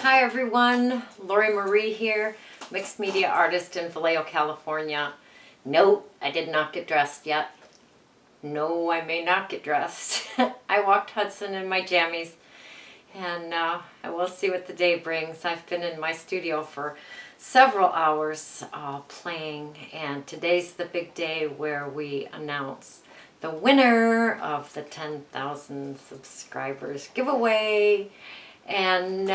Hi everyone, Lori Marie here, mixed media artist in Vallejo, California. No, I did not get dressed yet. No, I may not get dressed. I walked Hudson in my jammies, and I will see what the day brings. I've been in my studio for several hours playing, and today's the big day where we announce the winner of the 10,000 subscribers giveaway. And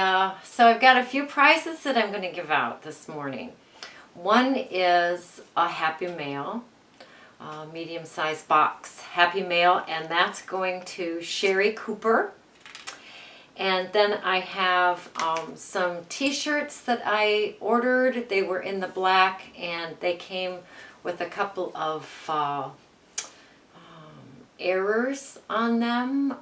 so I've got a few prizes that I'm going to give out this morning. One is a Happy Mail, medium-sized box Happy Mail, and that's going to Sherry Cooper. And then I have some t-shirts that I ordered. They were in the black, and they came with a couple of errors on them.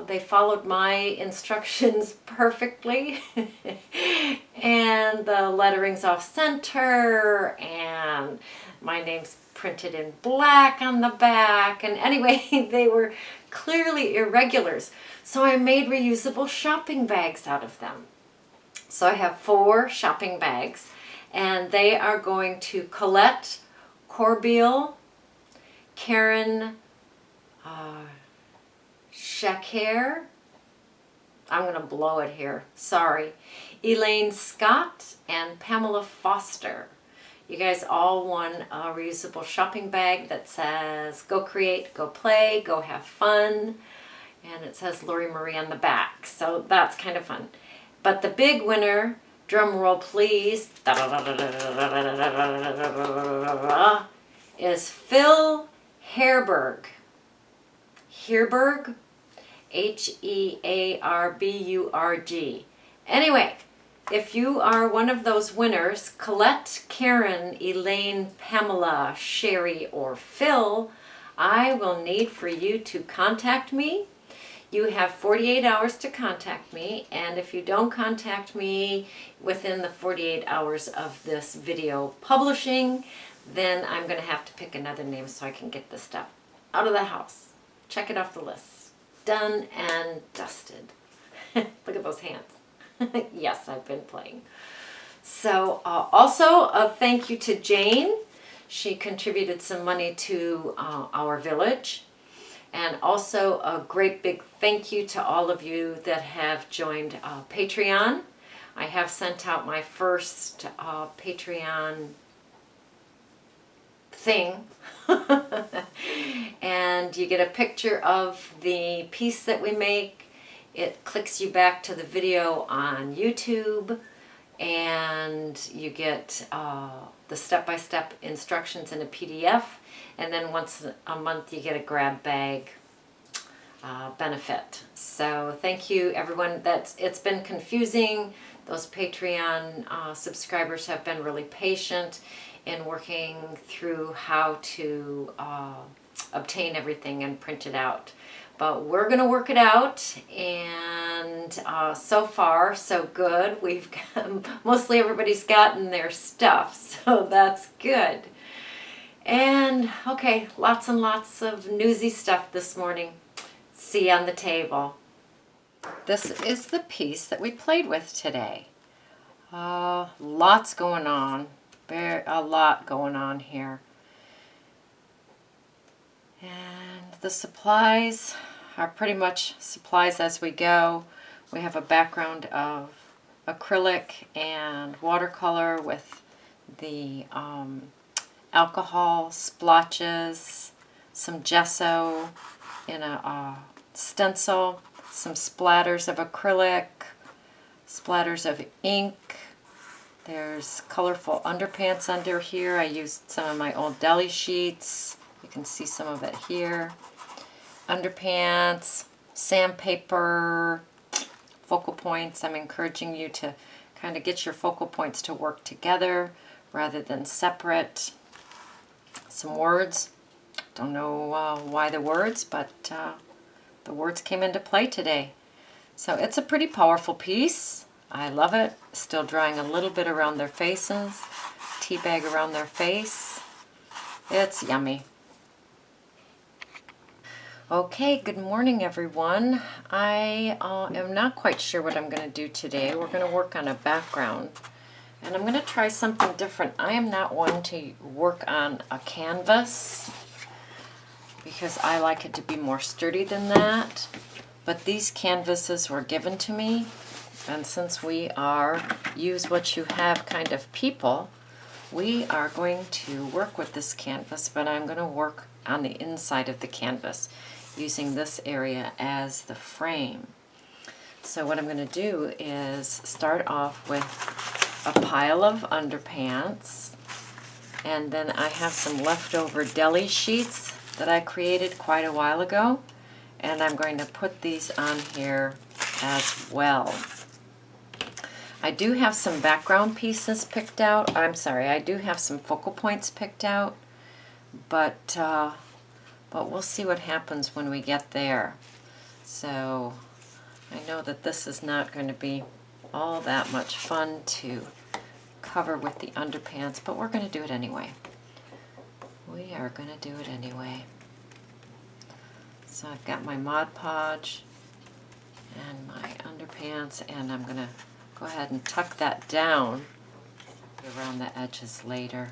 They followed my instructions perfectly and the lettering's off center and my name's printed in black on the back, and anyway they were clearly irregulars, so I made reusable shopping bags out of them. So I have 4 shopping bags, and they are going to Colette, Corbeil, Karen Shaker, I'm going to blow it here, sorry, Elaine Scott, and Pamela Foster. You guys all won a reusable shopping bag that says, go create, go play, go have fun, and it says Lori Marie on the back, so that's kind of fun. But the big winner, drum roll please, is Phil Herberg. Herberg, Hearburg. Anyway, if you are one of those winners, Colette, Karen, Elaine, Pamela, Sherry, or Phil, I will need for you to contact me. You have 48 hours to contact me, and if you don't contact me within the 48 hours of this video publishing, then I'm going to have to pick another name so I can get this stuff out of the house. Check it off the list. Done and dusted. Look at those hands. Yes, I've been playing. So also a thank you to Jane. She contributed some money to our village. And also a great big thank you to all of you that have joined Patreon. I have sent out my first Patreon thing. And you get a picture of the piece that we make. It clicks you back to the video on YouTube, and you get the step-by-step instructions in a PDF, and then once a month you get a grab bag benefit. So thank you everyone. It's been confusing. Those Patreon subscribers have been really patient in working through how to obtain everything and print it out. But we're going to work it out, and so far so good. We've got, mostly everybody's gotten their stuff, so that's good. And okay, lots and lots of newsy stuff this morning. See you on the table. This is the piece that we played with today. Lots going on. A lot going on here. And the supplies are pretty much supplies as we go. We have a background of acrylic and watercolor with the alcohol splotches, some gesso in a stencil, some splatters of acrylic, splatters of ink. There's colorful underpants under here. I used some of my old deli sheets. You can see some of it here. Underpants, sandpaper, focal points. I'm encouraging you to kind of get your focal points to work together rather than separate. Some words. Don't know why the words, but the words came into play today. So it's a pretty powerful piece. I love it. Still drying a little bit around their faces. Tea bag around their face. It's yummy. Okay, good morning everyone. I am not quite sure what I'm going to do today. We're going to work on a background and I'm going to try something different. I am not one to work on a canvas because I like it to be more sturdy than that. But these canvases were given to me, and since we are use what you have kind of people, we are going to work with this canvas, but I'm going to work on the inside of the canvas using this area as the frame. So what I'm going to do is start off with a pile of underpants, and then I have some leftover deli sheets that I created quite a while ago, and I'm going to put these on here as well. I do have some background pieces picked out. I do have some focal points picked out, but we'll see what happens when we get there. So I know that this is not going to be all that much fun to cover with the underpants, but we're going to do it anyway. We are going to do it anyway. So I've got my Mod Podge and my underpants, and I'm going to go ahead and tuck that down around the edges later.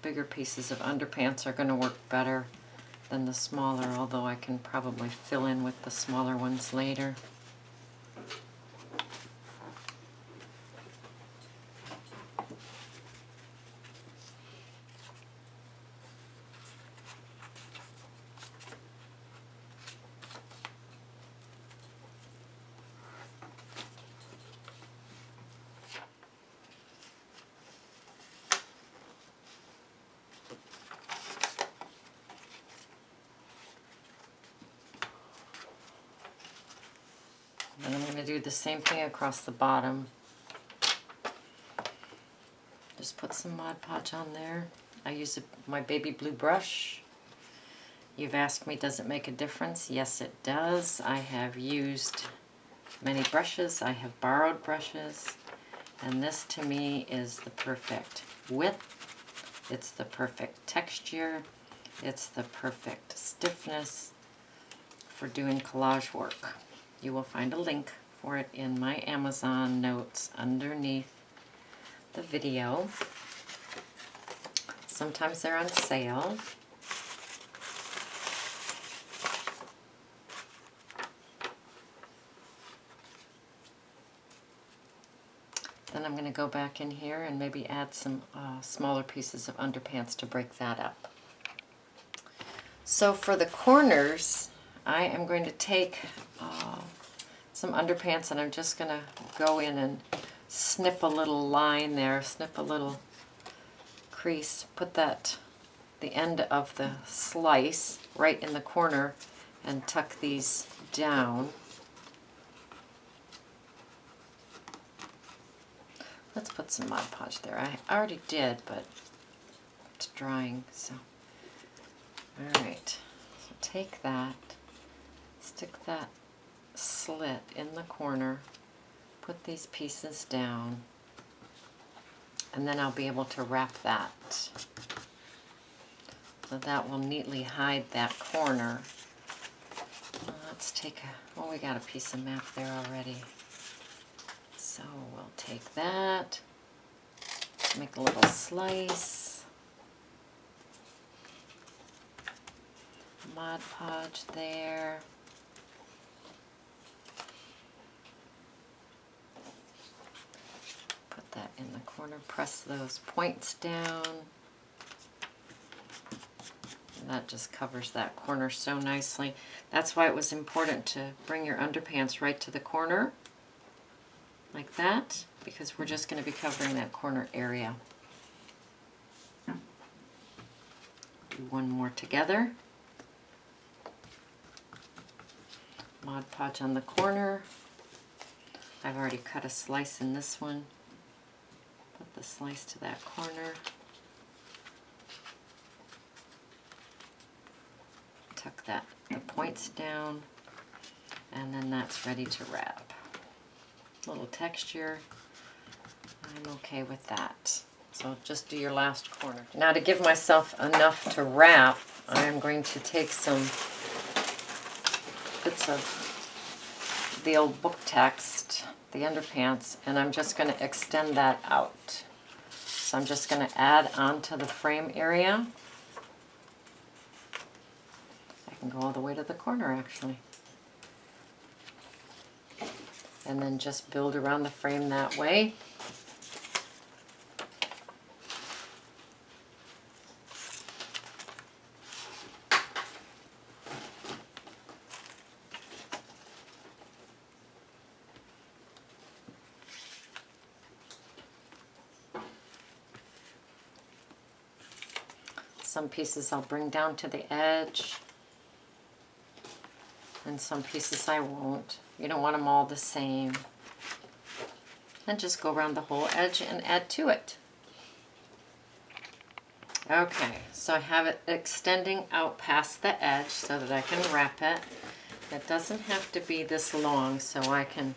Bigger pieces of underpants are going to work better than the smaller, although I can probably fill in with the smaller ones later. And I'm going to do the same thing across the bottom. Just put some Mod Podge on there. I use my baby blue brush. You've asked me, does it make a difference? Yes, it does. I have used many brushes. I have borrowed brushes. And this to me is the perfect width. It's the perfect texture. It's the perfect stiffness for doing collage work. You will find a link for it in my Amazon notes underneath the video. Sometimes they're on sale. Then I'm going to go back in here and maybe add some smaller pieces of underpants to break that up. So for the corners, I am going to take some underpants and I'm just going to go in and snip a little line there, snip a little crease, put the end of the slice right in the corner and tuck these down. Let's put some Mod Podge there. I already did, but it's drying, so. Alright, so take that, stick that slit in the corner, put these pieces down, and then I'll be able to wrap that. So that will neatly hide that corner. Let's take we got a piece of map there already. So we'll take that, make a little slice, Mod Podge there. Put that in the corner, press those points down. And that just covers that corner so nicely. That's why it was important to bring your underpants right to the corner, like that, because we're just going to be covering that corner area. Do one more together. Mod Podge on the corner. I've already cut a slice in this one. Put the slice to that corner. Tuck the points down. And then that's ready to wrap. Little texture, I'm okay with that. So just do your last corner. Now to give myself enough to wrap, I'm going to take some bits of the old book text, the underpants, and I'm just going to extend that out. So I'm just going to add onto the frame area. I can go all the way to the corner actually. And then just build around the frame that way. Some pieces I'll bring down to the edge, and some pieces I won't. You don't want them all the same. And just go around the whole edge and add to it. Okay, so I have it extending out past the edge so that I can wrap it. It doesn't have to be this long, so I can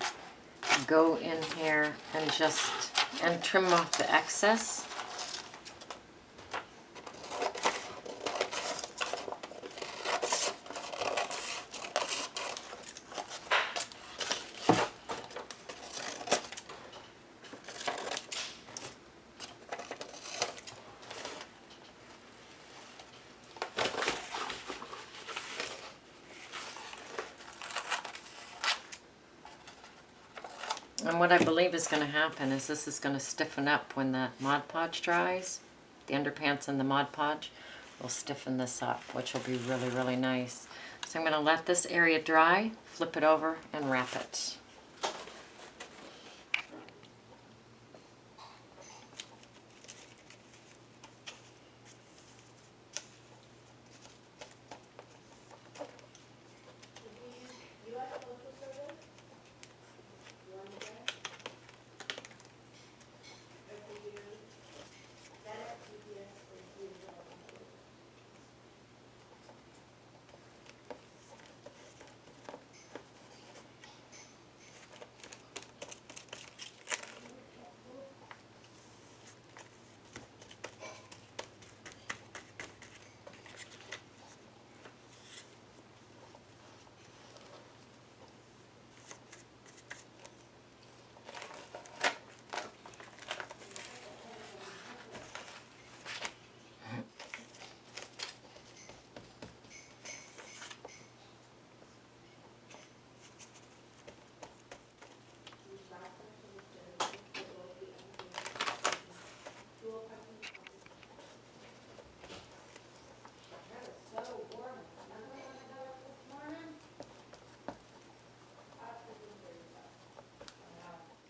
go in here and trim off the excess. And what I believe is going to happen is this is going to stiffen up when the Mod Podge dries. The underpants and the Mod Podge will stiffen this up, which will be really, really nice. So I'm going to let this area dry, flip it over, and wrap it.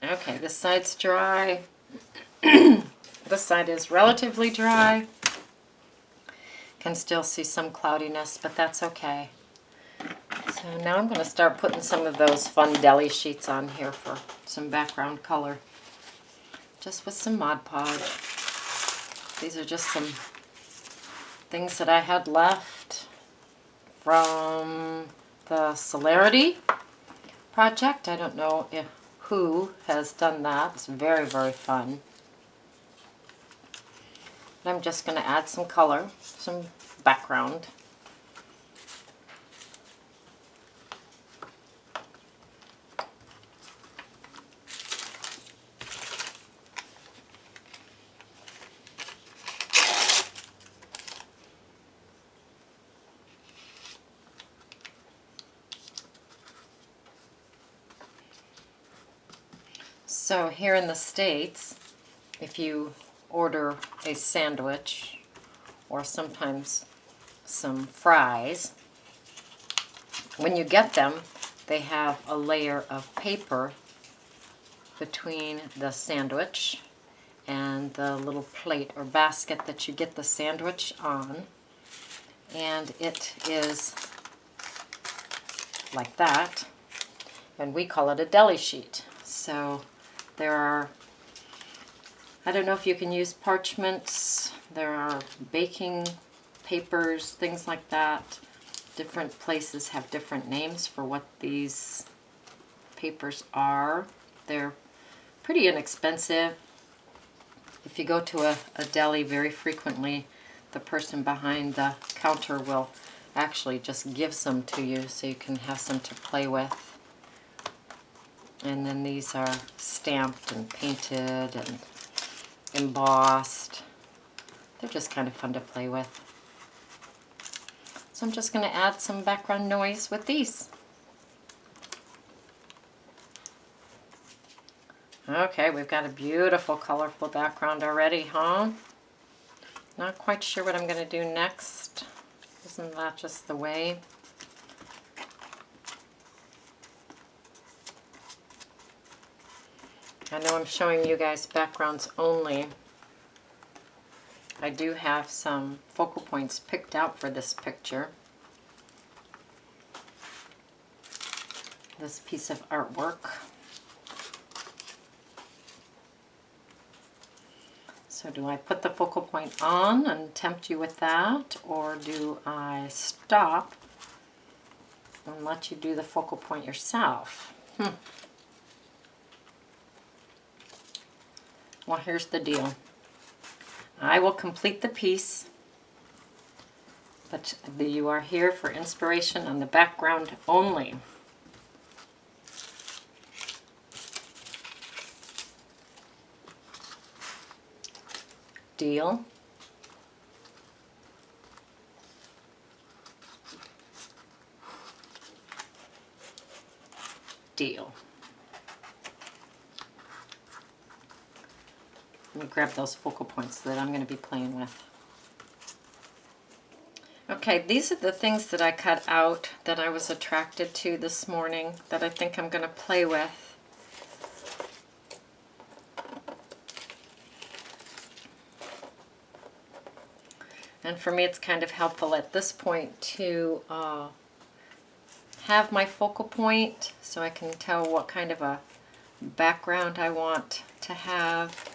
Okay, this side's dry. This side is relatively dry. Can still see some cloudiness, but that's okay. So now I'm going to start putting some of those fun deli sheets on here for some background color. Just with some Mod Podge. These are just some things that I had left from the Celerity project. I don't know who has done that. It's very, very fun. And I'm just going to add some color, some background. So here in the States, if you order a sandwich or sometimes some fries, when you get them, they have a layer of paper between the sandwich and the little plate or basket that you get the sandwich on. And it is like that, and we call it a deli sheet. So there are, I don't know if you can use parchments, there are baking papers, things like that. Different places have different names for what these papers are. They're pretty inexpensive. If you go to a deli very frequently, the person behind the counter will actually just give some to you so you can have some to play with. And then these are stamped and painted and embossed. They're just kind of fun to play with. So I'm just going to add some background noise with these. Okay, we've got a beautiful colorful background already, huh? Not quite sure what I'm going to do next. Isn't that just the way? I know I'm showing you guys backgrounds only. I do have some focal points picked out for this picture. This piece of artwork. So do I put the focal point on and tempt you with that, or do I stop and let you do the focal point yourself? Well, here's the deal. I will complete the piece, but you are here for inspiration on the background only. Deal? Deal. Let me grab those focal points that I'm going to be playing with. Okay, these are the things that I cut out that I was attracted to this morning that I think I'm going to play with. And for me, it's kind of helpful at this point to have my focal point so I can tell what kind of a background I want to have.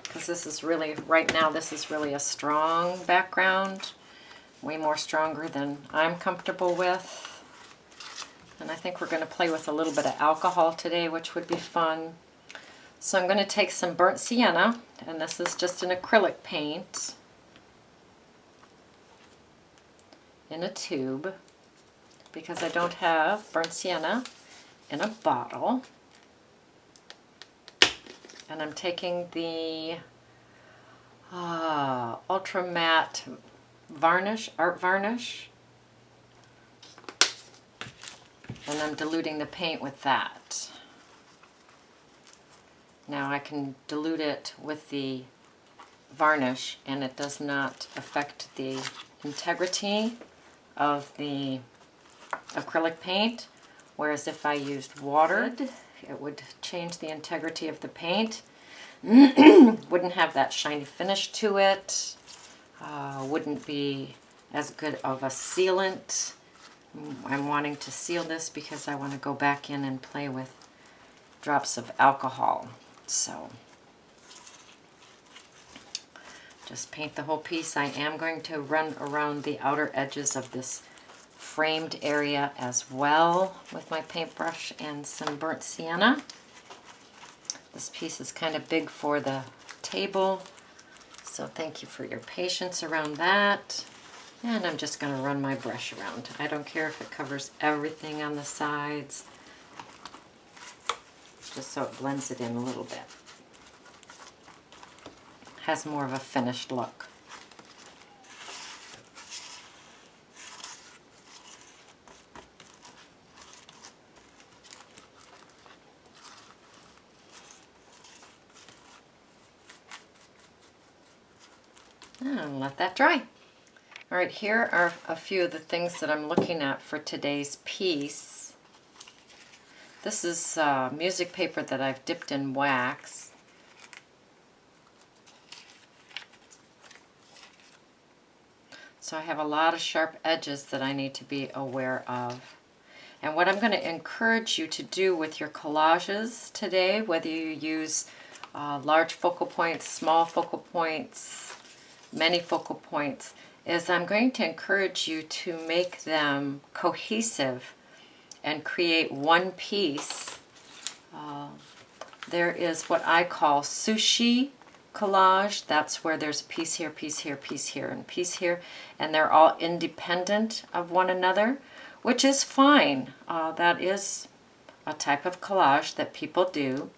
Because this is really, right now, this is really a strong background. Way more stronger than I'm comfortable with. And I think we're going to play with a little bit of alcohol today, which would be fun. So I'm going to take some burnt sienna, and this is just an acrylic paint in a tube, because I don't have burnt sienna in a bottle. And I'm taking the ultra matte varnish, art varnish, and I'm diluting the paint with that. Now I can dilute it with the varnish and it does not affect the integrity of the acrylic paint, whereas if I used water, it would change the integrity of the paint. Wouldn't have that shiny finish to it. Wouldn't be as good of a sealant. I'm wanting to seal this because I want to go back in and play with drops of alcohol. So just paint the whole piece. I am going to run around the outer edges of this framed area as well with my paintbrush and some burnt sienna. This piece is kind of big for the table, so thank you for your patience around that. And I'm just going to run my brush around. I don't care if it covers everything on the sides, just so it blends it in a little bit. Has more of a finished look. And let that dry. All right, here are a few of the things that I'm looking at for today's piece. This is music paper that I've dipped in wax. So I have a lot of sharp edges that I need to be aware of. And what I'm going to encourage you to do with your collages today, whether you use large focal points, small focal points, many focal points, is I'm going to encourage you to make them cohesive and create one piece. There is what I call sushi collage. That's where there's a piece here, piece here, piece here, and piece here, and they're all independent of one another, which is fine. That is a type of collage that people do.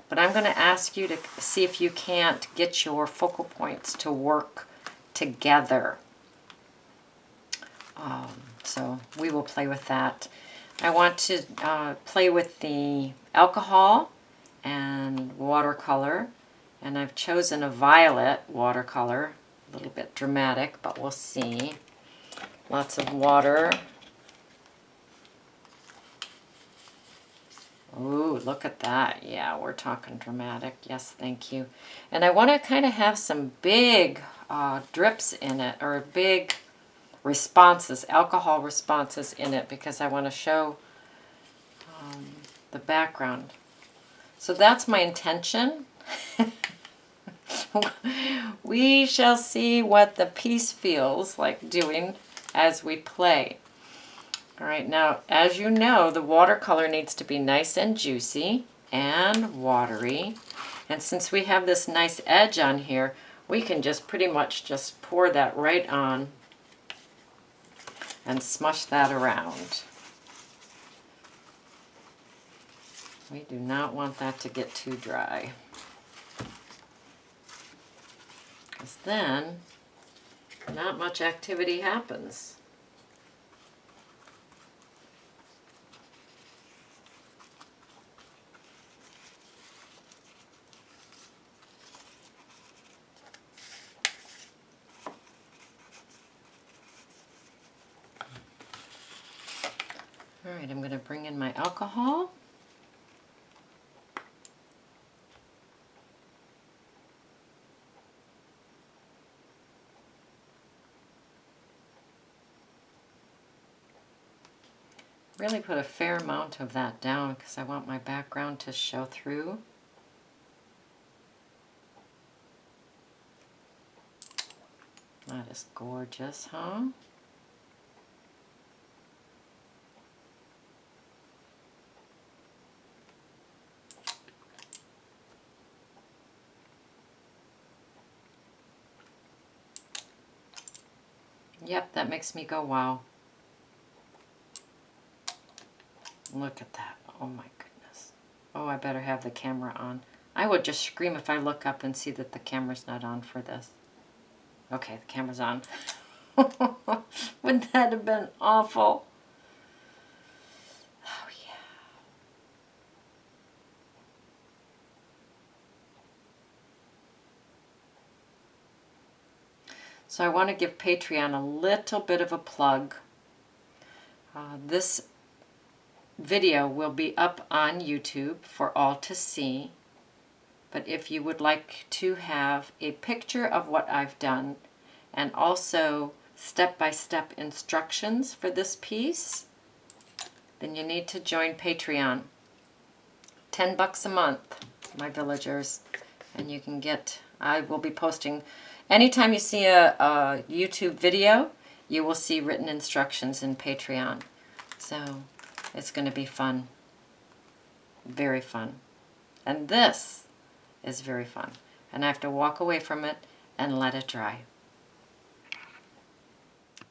But I'm going to ask you to see if you can't get your focal points to work together. So we will play with that. I want to play with the alcohol and watercolor, and I've chosen a violet watercolor, a little bit dramatic, but we'll see. Lots of water. Ooh, look at that. Yeah, we're talking dramatic. Yes, thank you. And I want to kind of have some big drips in it, or big responses, alcohol responses in it, because I want to show the background. So that's my intention. We shall see what the piece feels like doing as we play. All right, now, as you know, the watercolor needs to be nice and juicy and watery. And since we have this nice edge on here, we can just pretty much just pour that right on and smush that around. We do not want that to get too dry, because then not much activity happens. All right, I'm going to bring in my alcohol. Really put a fair amount of that down because I want my background to show through. That is gorgeous, huh? Yep, that makes me go, wow. Look at that. Oh my goodness. Oh, I better have the camera on. I would just scream if I look up and see that the camera's not on for this. Okay, the camera's on. Wouldn't that have been awful? Oh, yeah. So I want to give Patreon a little bit of a plug. This video will be up on YouTube for all to see. But if you would like to have a picture of what I've done and also step-by-step instructions for this piece, then you need to join Patreon. $10 a month, my villagers, and you can get, I will be posting, anytime you see a YouTube video, you will see written instructions in Patreon. So it's going to be fun, very fun. And this is very fun. And I have to walk away from it and let it dry.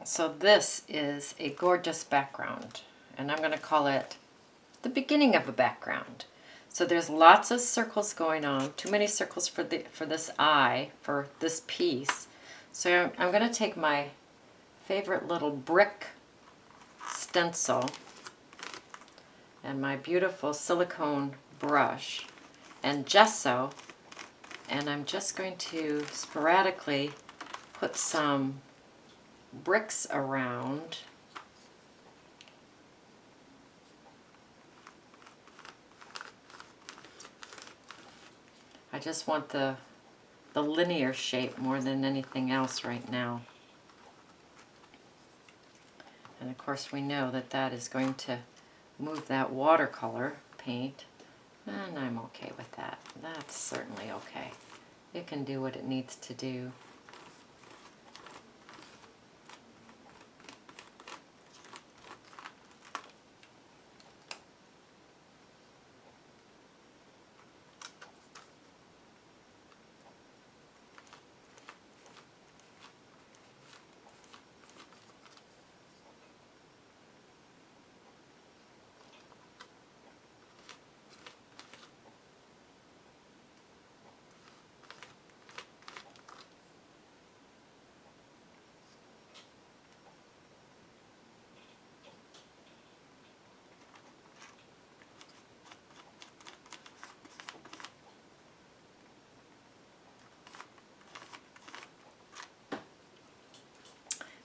So this is a gorgeous background, and I'm going to call it the beginning of a background. So there's lots of circles going on, too many circles for this eye, for this piece. So I'm going to take my favorite little brick stencil and my beautiful silicone brush and gesso, and I'm just going to sporadically put some bricks around. I just want the linear shape more than anything else right now. And of course we know that that is going to move that watercolor paint, and I'm okay with that. That's certainly okay. It can do what it needs to do.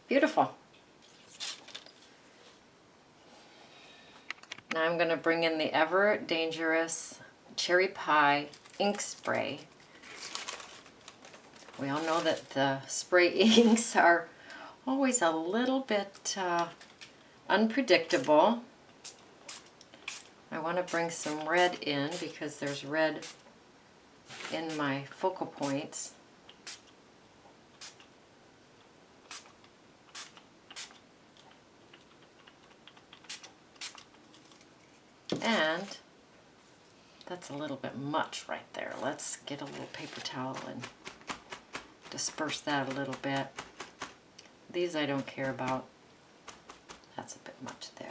Beautiful. Now I'm going to bring in the ever dangerous Cherry Pie ink spray. We all know that the spray inks are always a little bit unpredictable. I want to bring some red in because there's red in my focal points. And that's a little bit much right there. Let's get a little paper towel and disperse that a little bit. These I don't care about. That's a bit much there.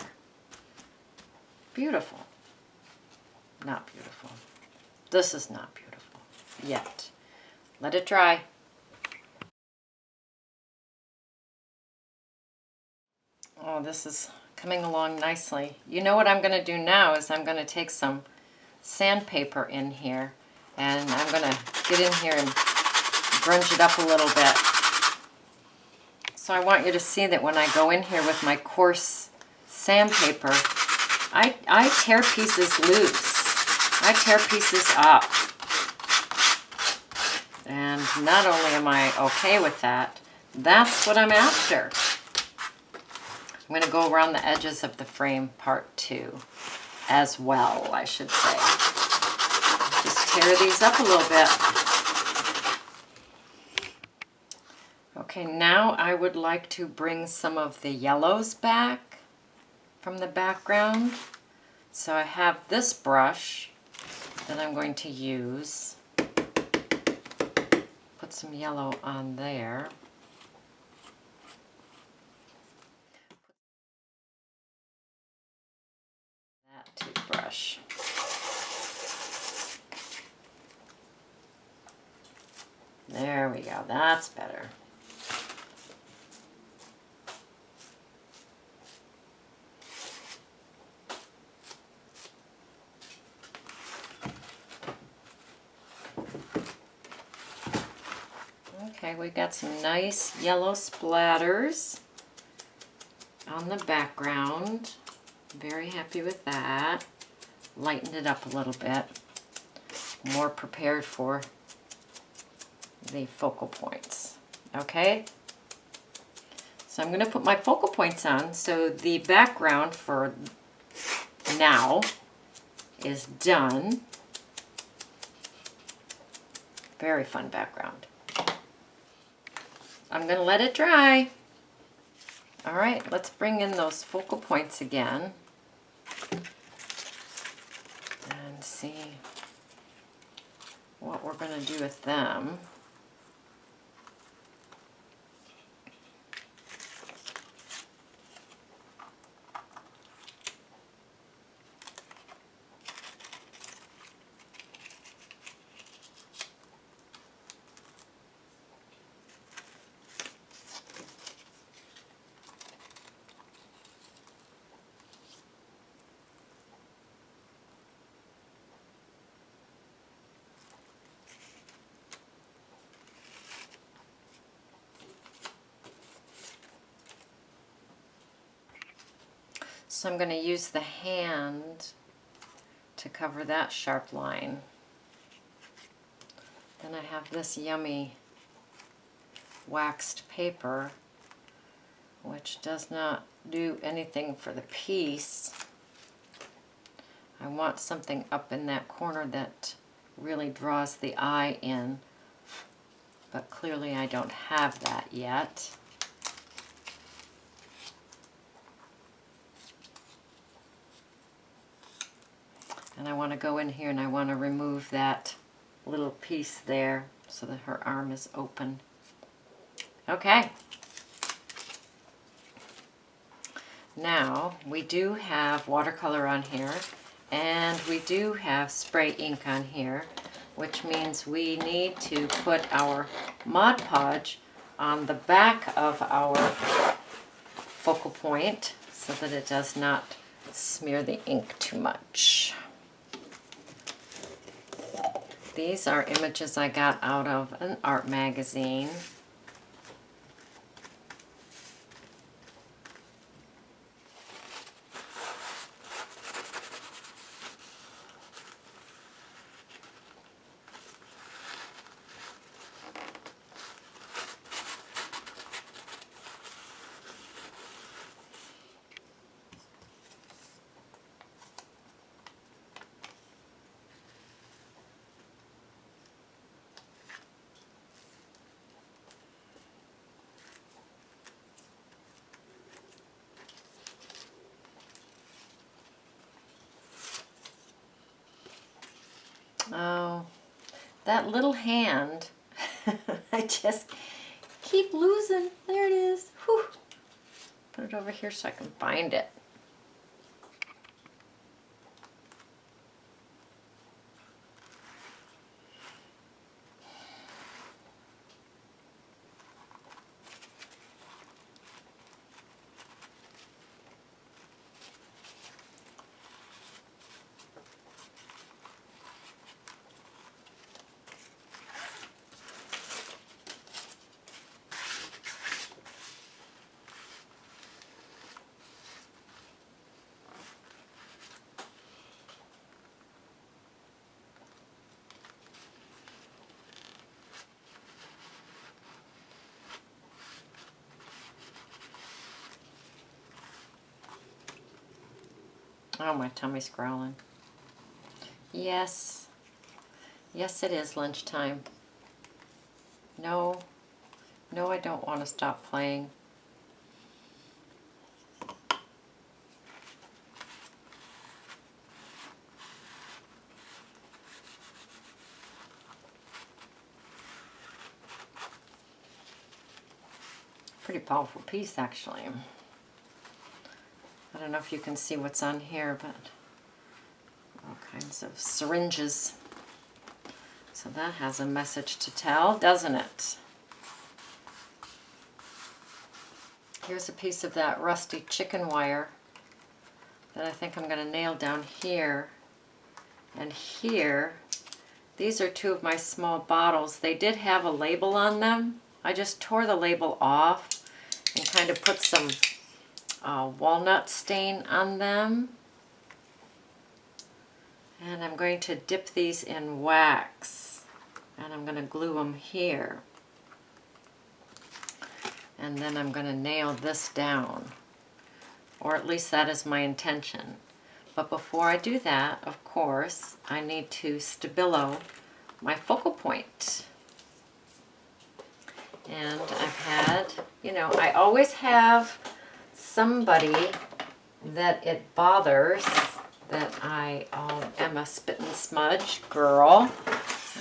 Beautiful. Not beautiful. This is not beautiful yet. Let it dry. Oh, this is coming along nicely. You know what I'm going to do now is I'm going to take some sandpaper in here and I'm going to get in here and grunge it up a little bit. So I want you to see that when I go in here with my coarse sandpaper, I tear pieces loose. I tear pieces up. And not only am I okay with that, that's what I'm after. I'm going to go around the edges of the frame part 2 as well, I should say. Just tear these up a little bit. Okay, now I would like to bring some of the yellows back from the background. So I have this brush that I'm going to use. Put some yellow on there. That toothbrush. There we go, that's better. Okay, we got some nice yellow splatters on the background. Very happy with that. Lightened it up a little bit. More prepared for the focal points. Okay? So I'm going to put my focal points on. So the background for now is done. Very fun background. I'm going to let it dry. All right, let's bring in those focal points again and see what we're going to do with them. So I'm going to use the hand to cover that sharp line. Then I have this yummy waxed paper, which does not do anything for the piece. I want something up in that corner that really draws the eye in, but clearly I don't have that yet. And I want to go in here and I want to remove that little piece there so that her arm is open. Okay. Now we do have watercolor on here and we do have spray ink on here, which means we need to put our Mod Podge on the back of our focal point so that it does not smear the ink too much. These are images I got out of an art magazine. Oh, that little hand. I just keep losing. There it is. Whew. Put it over here so I can find it. Oh, my tummy's growling. Yes. Yes, it is lunchtime. No. No, I don't want to stop playing. Pretty powerful piece, actually. I don't know if you can see what's on here, but all kinds of syringes. So that has a message to tell, doesn't it? Here's a piece of that rusty chicken wire that I think I'm going to nail down here. And here, these are two of my small bottles. They did have a label on them. I just tore the label off and kind of put some walnut stain on them. And I'm going to dip these in wax. And I'm going to glue them here. And then I'm going to nail this down. Or at least that is my intention. But before I do that, of course, I need to stabilo my focal point. And I've had, you know, I always have somebody that it bothers that I am a spit and smudge girl.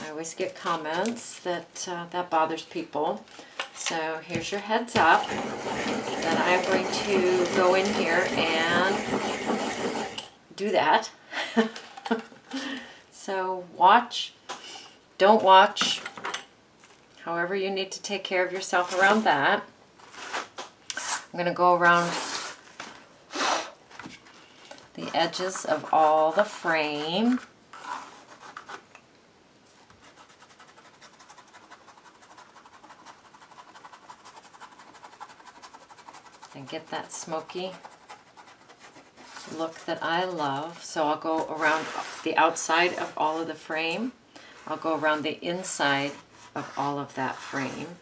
I always get comments that that bothers people. So here's your heads up that I'm going to go in here and do that. So watch, don't watch, however you need to take care of yourself around that. I'm going to go around the edges of all the frame. And get that smoky look that I love. So I'll go around the outside of all of the frame. I'll go around the inside of all of that frame.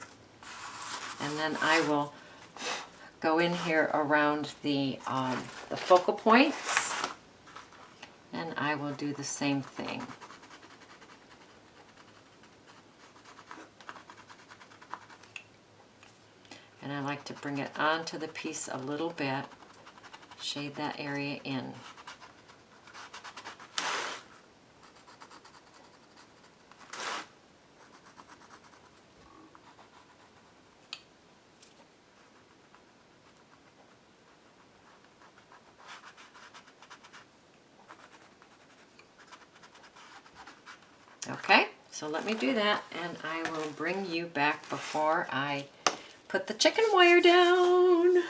And then I will go in here around the focal points. And I will do the same thing. And I like to bring it onto the piece a little bit, shade that area in. Okay, so let me do that, and I will bring you back before I put the chicken wire down.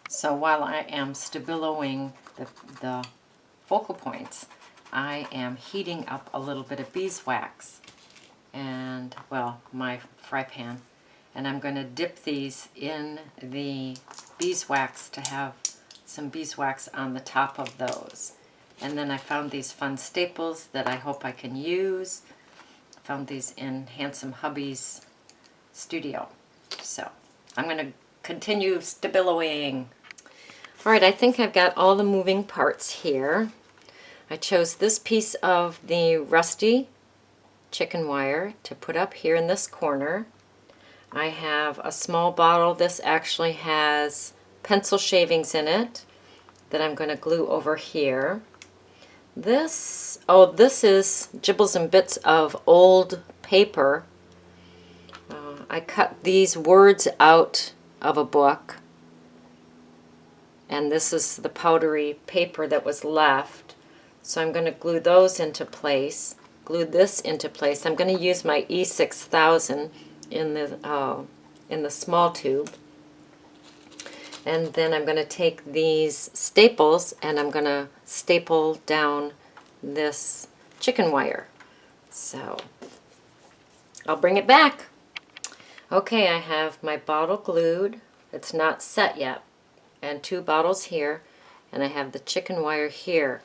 So while I am stabiloing the focal points, I am heating up a little bit of beeswax and, well, my fry pan. And I'm going to dip these in the beeswax to have some beeswax on the top of those. And then I found these fun staples that I hope I can use. Found these in Handsome Hubby's studio. So I'm going to continue stabiloing. All right, I think I've got all the moving parts here. I chose this piece of the rusty chicken wire to put up here in this corner. I have a small bottle. This actually has pencil shavings in it that I'm going to glue over here. This is Gibbles and Bits of old paper. I cut these words out of a book, and this is the powdery paper that was left. So I'm going to glue those into place, glue this into place. I'm going to use my E6000 in the small tube. And then I'm going to take these staples and I'm going to staple down this chicken wire. So I'll bring it back. Okay, I have my bottle glued. It's not set yet. And 2 bottles here. And I have the chicken wire here.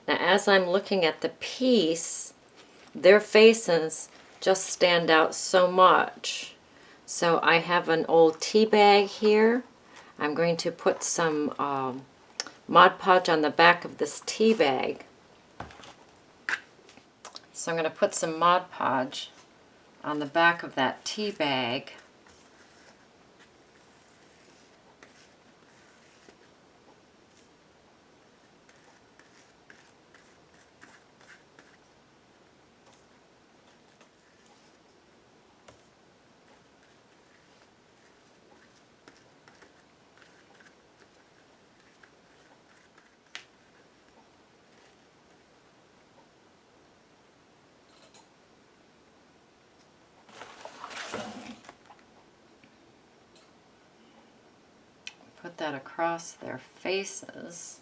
Now as I'm looking at the piece, their faces just stand out so much. So I have an old tea bag here. I'm going to put some Mod Podge on the back of this tea bag. So I'm going to put some Mod Podge on the back of that tea bag. Put that across their faces.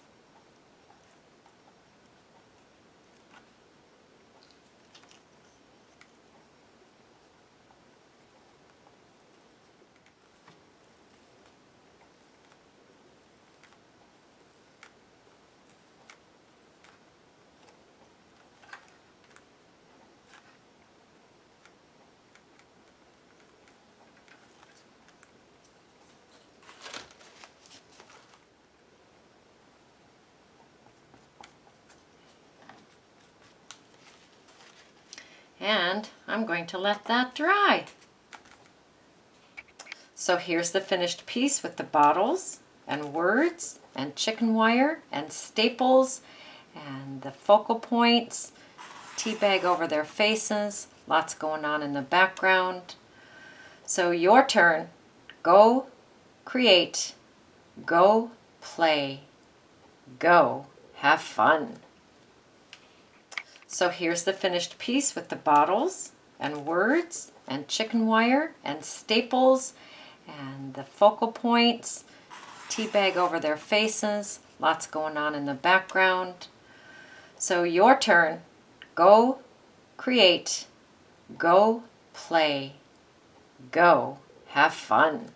And I'm going to let that dry. So here's the finished piece with the bottles and words and chicken wire and staples and the focal points, tea bag over their faces, lots going on in the background. So your turn. Go create, go play, go have fun. So here's the finished piece with the bottles and words and chicken wire and staples and the focal points, tea bag over their faces, lots going on in the background. So your turn. Go create, go play, go have fun.